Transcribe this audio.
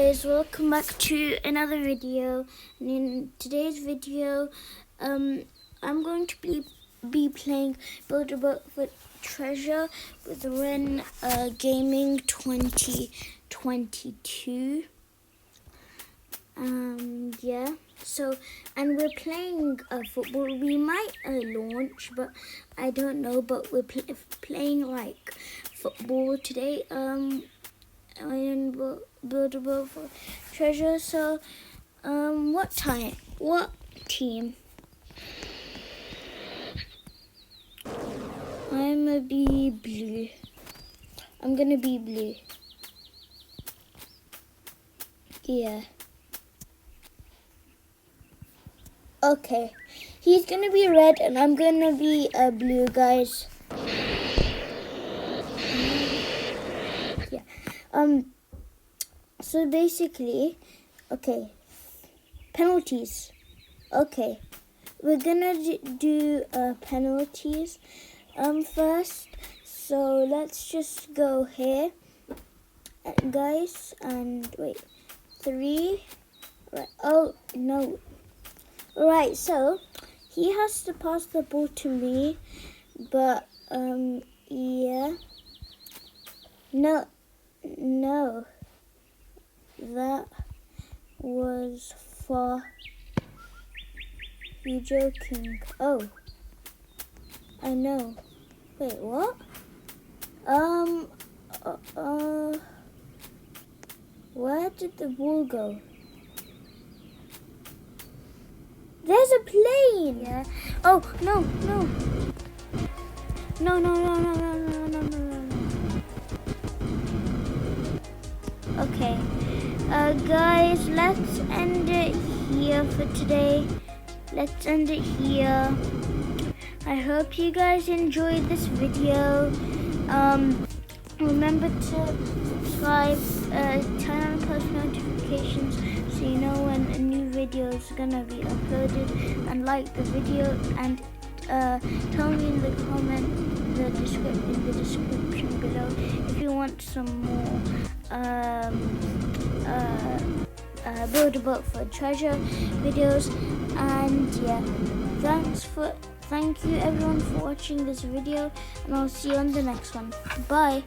guys, welcome back to another video. And in today's video, I'm going to be playing Build a Boat for Treasure with Ren Gaming 2022. Yeah. So, and we're playing football. We might launch, but I don't know. But we're playing like football today. And Build a Boat for Treasure. So, what team? I'm gonna be blue. I'm gonna be blue. Yeah. Okay. He's gonna be red and I'm gonna be blue, guys. Yeah. So basically, okay. Penalties. Okay. We're gonna do penalties first. So let's just go here, guys, and wait. 3. Right. Oh no. Right. So he has to pass the ball to me, but yeah. No. That was for you joking. Oh. I know. Wait, what? Where did the ball go? There's a plane! Yeah. Oh, no. No. Okay. Guys, let's end it here for today. Let's end it here. I hope you guys enjoyed this video. Remember to subscribe, turn on post notifications so you know when a new video is gonna be uploaded, and like the video, and tell me in the description below if you want some more Build a Boat for Treasure videos. And yeah, thank you everyone for watching this video, and I'll see you on the next one. Bye.